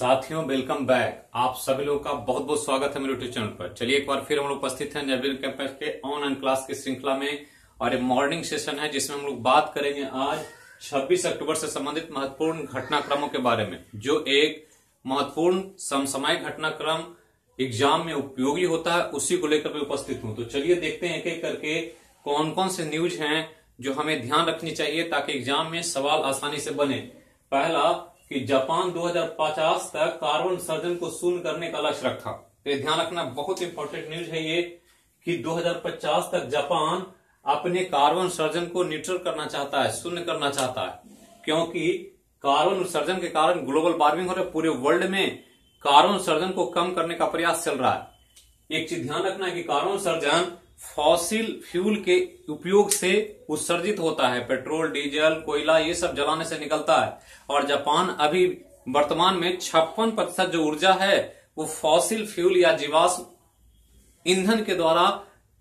साथियों welcome back. आप सभी लोगों का बहुत बहुत स्वागत है मेरे यूट्यूब चैनल पर। चलिए एक बार फिर हम लोग उपस्थित हैं नेवियर कैंपस के ऑनलाइन क्लास की श्रृंखला में और एक मॉर्निंग सेशन है जिसमें हम लोग बात करेंगे आज 26 अक्टूबर से संबंधित महत्वपूर्ण घटनाक्रमों के बारे में, जो एक महत्वपूर्ण समसामयिक घटनाक्रम एग्जाम में उपयोगी होता है, उसी को लेकर मैं उपस्थित हूं। तो चलिए देखते हैं एक एक करके कौन कौन से न्यूज हैं जो हमें ध्यान रखनी चाहिए ताकि एग्जाम में सवाल आसानी से बने। पहला कि जापान 2050 तक कार्बन उत्सर्जन को शून्य करने का लक्ष्य रखा। तो ये ध्यान रखना, बहुत इंपॉर्टेंट न्यूज है ये कि 2050 तक जापान अपने कार्बन उत्सर्जन को न्यूट्रल करना चाहता है, शून्य करना चाहता है, क्योंकि कार्बन उत्सर्जन के कारण ग्लोबल वार्मिंग हो रहा है। पूरे वर्ल्ड में कार्बन उत्सर्जन को कम करने का प्रयास चल रहा है। एक चीज ध्यान रखना है कि कार्बन उत्सर्जन फॉसिल फ्यूल के उपयोग से उत्सर्जित होता है। पेट्रोल, डीजल, कोयला ये सब जलाने से निकलता है। और जापान अभी वर्तमान में 56% जो ऊर्जा है वो फॉसिल फ्यूल या जीवाश्म ईंधन के द्वारा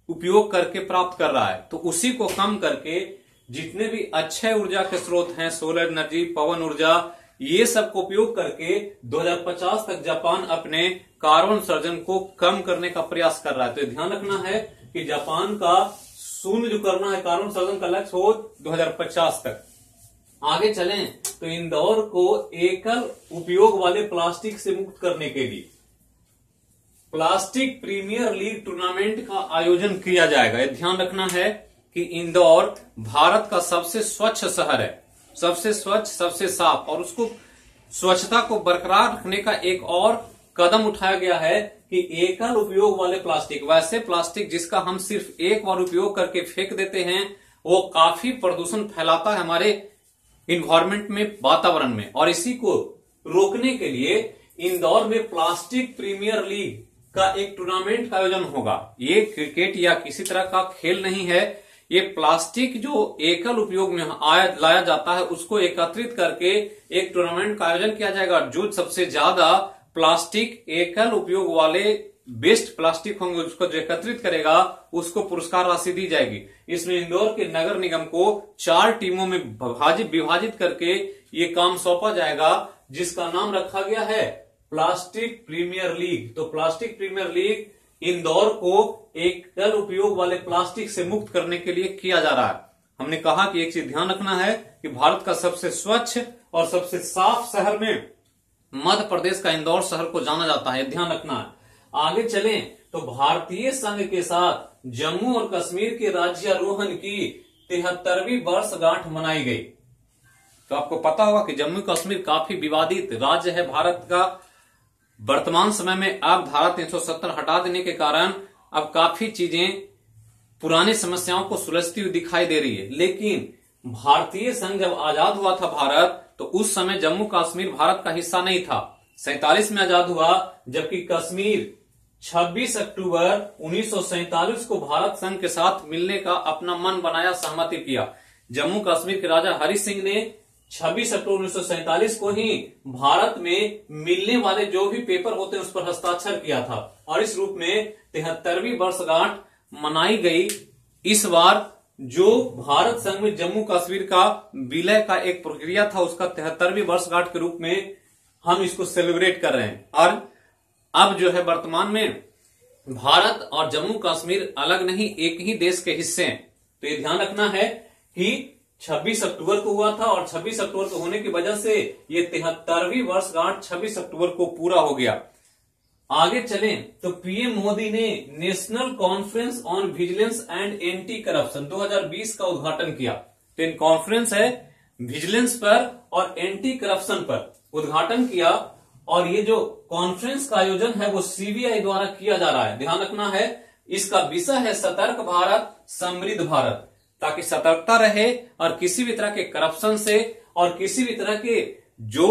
उपयोग करके प्राप्त कर रहा है। तो उसी को कम करके जितने भी अच्छे ऊर्जा के स्रोत हैं, सोलर एनर्जी, पवन ऊर्जा, ये सब को उपयोग करके 2050 तक जापान अपने कार्बन उत्सर्जन को कम करने का प्रयास कर रहा है। तो ध्यान रखना है कि जापान का शून्य जो करना है कार्बन उत्सर्जन का लक्ष्य हो 2050 तक। आगे चलें तो इंदौर को एकल उपयोग वाले प्लास्टिक से मुक्त करने के लिए प्लास्टिक प्रीमियर लीग टूर्नामेंट का आयोजन किया जाएगा। यह ध्यान रखना है कि इंदौर भारत का सबसे स्वच्छ शहर है, सबसे स्वच्छ, सबसे साफ, और उसको स्वच्छता को बरकरार रखने का एक और कदम उठाया गया है कि एकल उपयोग वाले प्लास्टिक, वैसे प्लास्टिक जिसका हम सिर्फ एक बार उपयोग करके फेंक देते हैं, वो काफी प्रदूषण फैलाता है हमारे इन्वायरमेंट में, वातावरण में। और इसी को रोकने के लिए इंदौर में प्लास्टिक प्रीमियर लीग का एक टूर्नामेंट का आयोजन होगा। ये क्रिकेट या किसी तरह का खेल नहीं है, ये प्लास्टिक जो एकल उपयोग में लाया जाता है उसको एकत्रित करके एक टूर्नामेंट का आयोजन किया जाएगा। जो सबसे ज्यादा प्लास्टिक एकल उपयोग वाले बेस्ट प्लास्टिक होंगे उसको जो एकत्रित करेगा उसको पुरस्कार राशि दी जाएगी। इसमें इंदौर के नगर निगम को 4 टीमों में विभाजित करके ये काम सौंपा जाएगा, जिसका नाम रखा गया है प्लास्टिक प्रीमियर लीग। तो प्लास्टिक प्रीमियर लीग इंदौर को एकल उपयोग वाले प्लास्टिक से मुक्त करने के लिए किया जा रहा है। हमने कहा कि एक चीज ध्यान रखना है कि भारत का सबसे स्वच्छ और सबसे साफ शहर में मध्य प्रदेश का इंदौर शहर को जाना जाता है, ध्यान रखना है। आगे चलें तो भारतीय संघ के साथ जम्मू और कश्मीर के राज्यारोहण की 73वीं वर्षगांठ मनाई गई। तो आपको पता होगा कि जम्मू कश्मीर काफी विवादित राज्य है भारत का। वर्तमान समय में अब धारा 370 हटा देने के कारण अब काफी चीजें, पुरानी समस्याओं को सुलझती हुई दिखाई दे रही है। लेकिन भारतीय संघ जब आजाद हुआ था भारत, तो उस समय जम्मू कश्मीर भारत का हिस्सा नहीं था। 47 में आजाद हुआ, जबकि कश्मीर 26 अक्टूबर 1947 को भारत संघ के साथ मिलने का अपना मन बनाया, सहमति किया। जम्मू कश्मीर के राजा हरि सिंह ने 26 अक्टूबर 1947 को ही भारत में मिलने वाले जो भी पेपर होते हैं उस पर हस्ताक्षर किया था, और इस रूप में 73वीं वर्षगांठ मनाई गई। इस बार जो भारत संघ में जम्मू कश्मीर का विलय का एक प्रक्रिया था, उसका 73वीं वर्षगांठ के रूप में हम इसको सेलिब्रेट कर रहे हैं। और अब जो है वर्तमान में भारत और जम्मू कश्मीर अलग नहीं, एक ही देश के हिस्से हैं। तो ये ध्यान रखना है कि 26 अक्टूबर को हुआ था और 26 अक्टूबर को होने की वजह से ये 73वीं वर्षगांठ 26 अक्टूबर को पूरा हो गया। आगे चलें तो पीएम मोदी ने national conference on vigilance and anti corruption 2020 का उद्घाटन किया। तो इन कॉन्फ्रेंस है विजिलेंस पर और एंटी करप्शन पर उद्घाटन किया, और ये जो कॉन्फ्रेंस का आयोजन है वो सीबीआई द्वारा किया जा रहा है। ध्यान रखना है, इसका विषय है सतर्क भारत, समृद्ध भारत, ताकि सतर्कता रहे और किसी भी तरह के करप्शन से और किसी भी तरह के जो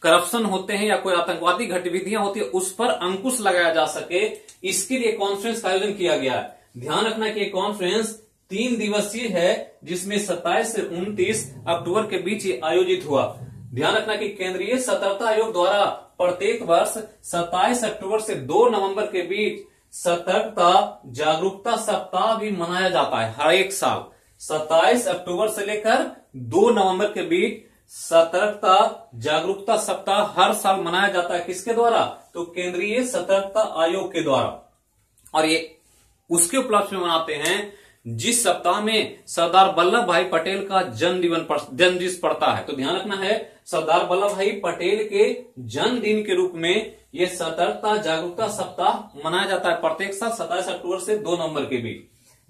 करप्शन होते हैं या कोई आतंकवादी गतिविधियां होती है उस पर अंकुश लगाया जा सके, इसके लिए कॉन्फ्रेंस का आयोजन किया गया है। ध्यान रखना कि कॉन्फ्रेंस 3 दिवसीय है, जिसमें 27 से 29 अक्टूबर के बीच ये आयोजित हुआ। ध्यान रखना कि केंद्रीय सतर्कता आयोग द्वारा प्रत्येक वर्ष 27 अक्टूबर से 2 नवंबर के बीच सतर्कता जागरूकता सप्ताह भी मनाया जाता है। हर एक साल 27 अक्टूबर से लेकर 2 नवंबर के बीच सतर्कता जागरूकता सप्ताह हर साल मनाया जाता है किसके द्वारा? तो केंद्रीय सतर्कता आयोग के द्वारा। और ये उसके उपलक्ष्य में मनाते हैं जिस सप्ताह में सरदार वल्लभ भाई पटेल का जन्मदिवस पड़ता है। तो ध्यान रखना है, सरदार वल्लभ भाई पटेल के जन्मदिन के रूप में यह सतर्कता जागरूकता सप्ताह मनाया जाता है प्रत्येक साल 27 अक्टूबर से 2 नवंबर के बीच।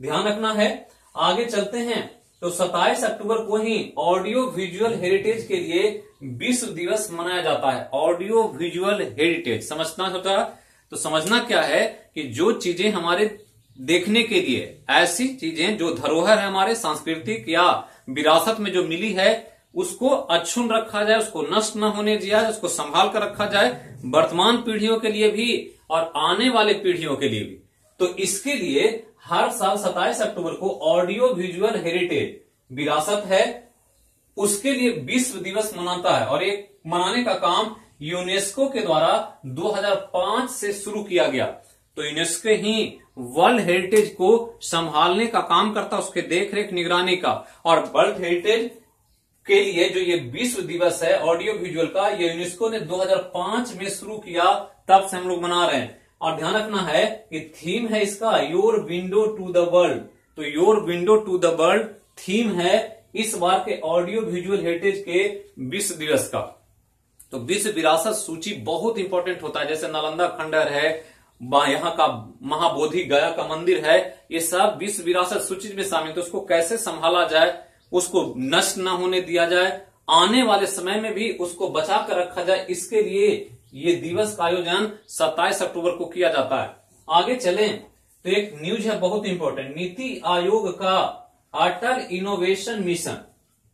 ध्यान रखना है। आगे चलते हैं। तो 27 अक्टूबर को ही ऑडियो विजुअल हेरिटेज के लिए विश्व दिवस मनाया जाता है। ऑडियो विजुअल हेरिटेज समझना होता है। तो समझना क्या है कि जो चीजें हमारे देखने के लिए, ऐसी चीजें जो धरोहर है हमारे सांस्कृतिक या विरासत में जो मिली है, उसको अक्षुण्ण रखा जाए, उसको नष्ट न होने दिया जाए, उसको संभाल कर रखा जाए वर्तमान पीढ़ियों के लिए भी और आने वाले पीढ़ियों के लिए भी। तो इसके लिए हर साल 27 अक्टूबर को ऑडियो विजुअल हेरिटेज विरासत है, उसके लिए विश्व दिवस मनाता है। और एक मनाने का काम यूनेस्को के द्वारा 2005 से शुरू किया गया। तो यूनेस्को ही वर्ल्ड हेरिटेज को संभालने का काम करता है, उसके देखरेख निगरानी का। और वर्ल्ड हेरिटेज के लिए जो ये विश्व दिवस है ऑडियो विजुअल का, ये यूनेस्को ने 2005 में शुरू किया, तब से हम लोग मना रहे हैं। और ध्यान रखना है कि थीम है इसका your window to the world. तो your window to the world theme है इस बार के ऑडियो विजुअल हेरिटेज के विश्व दिवस का। तो विश्व विरासत सूची बहुत इंपॉर्टेंट होता है, जैसे नालंदा खंडहर है, यहाँ का महाबोधि गया का मंदिर है, ये सब विश्व विरासत सूची में शामिल। तो उसको कैसे संभाला जाए, उसको नष्ट न होने दिया जाए, आने वाले समय में भी उसको बचा कर रखा जाए, इसके लिए ये दिवस का आयोजन 27 अक्टूबर को किया जाता है। आगे चलें तो एक न्यूज है बहुत इंपॉर्टेंट। नीति आयोग का अटल इनोवेशन मिशन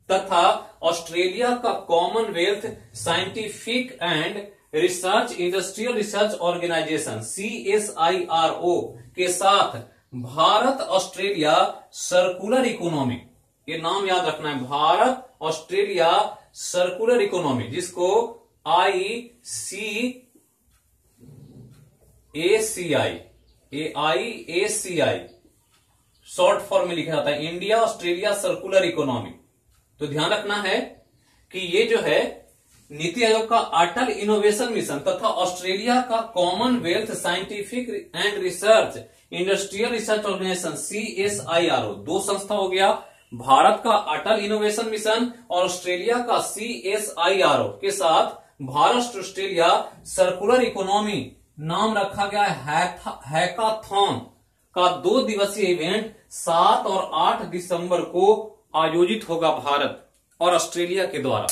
तथा ऑस्ट्रेलिया का Commonwealth Scientific and Research Industrial Research Organisation CSIRO के साथ भारत ऑस्ट्रेलिया सर्कुलर इकोनॉमी, ये नाम याद रखना है, भारत ऑस्ट्रेलिया सर्कुलर इकोनॉमी, जिसको AICI शॉर्ट फॉर्म में लिखा जाता है, इंडिया ऑस्ट्रेलिया सर्कुलर इकोनॉमी। तो ध्यान रखना है कि ये जो है नीति आयोग का अटल इनोवेशन मिशन तथा ऑस्ट्रेलिया का Commonwealth Scientific and Research Industrial Research Organisation CSIRO, दो संस्था हो गया। भारत का अटल इनोवेशन मिशन और ऑस्ट्रेलिया का CSIRO के साथ भारत ऑस्ट्रेलिया सर्कुलर इकोनॉमी नाम रखा गया हैकाथॉन का 2 दिवसीय इवेंट 7 और 8 दिसंबर को आयोजित होगा भारत और ऑस्ट्रेलिया के द्वारा,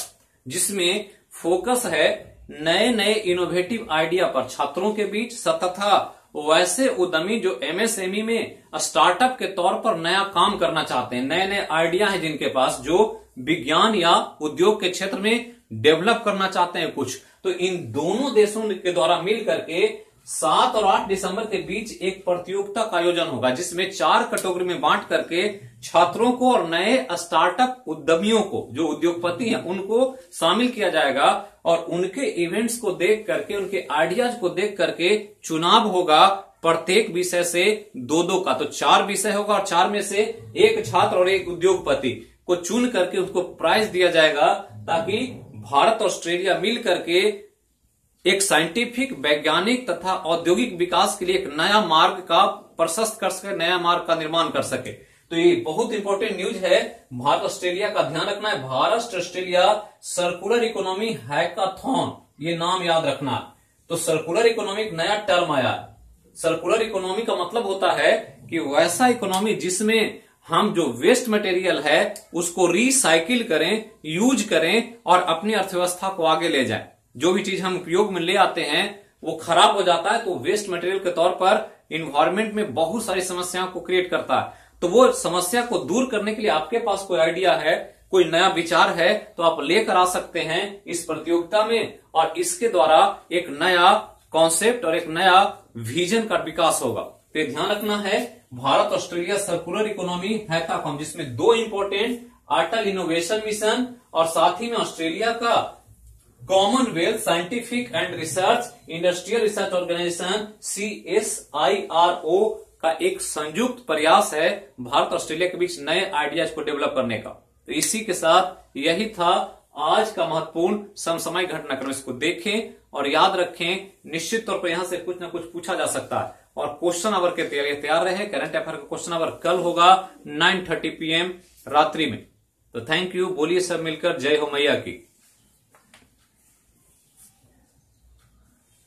जिसमें फोकस है नए नए इनोवेटिव आइडिया पर छात्रों के बीच तथा वैसे उद्यमी जो MSME में स्टार्टअप के तौर पर नया काम करना चाहते हैं, नए नए आइडिया हैं जिनके पास, जो विज्ञान या उद्योग के क्षेत्र में डेवलप करना चाहते हैं कुछ। तो इन दोनों देशों के द्वारा मिल करके 7 और 8 दिसंबर के बीच एक प्रतियोगिता का आयोजन होगा, जिसमें 4 कैटेगरी में बांट करके छात्रों को और नए स्टार्टअप उद्यमियों को, जो उद्योगपति हैं, उनको शामिल किया जाएगा। और उनके इवेंट्स को देख करके, उनके आइडियाज को देख करके चुनाव होगा प्रत्येक विषय से 2-2 का। तो 4 विषय होगा और 4 में से एक छात्र और एक उद्योगपति को चुन करके उनको प्राइज दिया जाएगा, ताकि भारत और ऑस्ट्रेलिया मिल करके एक साइंटिफिक, वैज्ञानिक तथा औद्योगिक विकास के लिए एक नया मार्ग का प्रशस्त कर सके, नया मार्ग का निर्माण कर सके। तो ये बहुत इंपॉर्टेंट न्यूज है भारत ऑस्ट्रेलिया का। ध्यान रखना है, Bharat Australia circular economy hackathon, ये नाम याद रखना। तो सर्कुलर इकोनॉमी एक नया टर्म आया। सर्कुलर इकोनॉमी का मतलब होता है कि वैसा इकोनॉमी जिसमें हम जो वेस्ट मटेरियल है उसको रिसाइकिल करें, यूज करें और अपनी अर्थव्यवस्था को आगे ले जाएं। जो भी चीज हम उपयोग में ले आते हैं वो खराब हो जाता है, तो वेस्ट मटेरियल के तौर पर इन्वायरमेंट में बहुत सारी समस्याओं को क्रिएट करता है। तो वो समस्या को दूर करने के लिए आपके पास कोई आइडिया है, कोई नया विचार है, तो आप लेकर आ सकते हैं इस प्रतियोगिता में, और इसके द्वारा एक नया कॉन्सेप्ट और एक नया विजन का विकास होगा। तो ध्यान रखना है, Bharat Australia circular economy hackathon, जिसमें 2 इंपॉर्टेंट, अटल इनोवेशन मिशन और साथ ही में ऑस्ट्रेलिया का Commonwealth Scientific and Research Industrial Research Organisation CSIRO का एक संयुक्त प्रयास है भारत ऑस्ट्रेलिया के बीच नए आइडियाज को डेवलप करने का। तो इसी के साथ यही था आज का महत्वपूर्ण समसामयिक घटनाक्रम, इसको देखें और याद रखें। निश्चित तौर पर यहां से कुछ ना कुछ पूछा जा सकता है। और क्वेश्चन आवर के तैयार रहे। करंट अफेयर का क्वेश्चन आवर कल होगा 9:30 PM रात्रि में। तो थैंक यू, बोलिए सब मिलकर जय हो मैया की।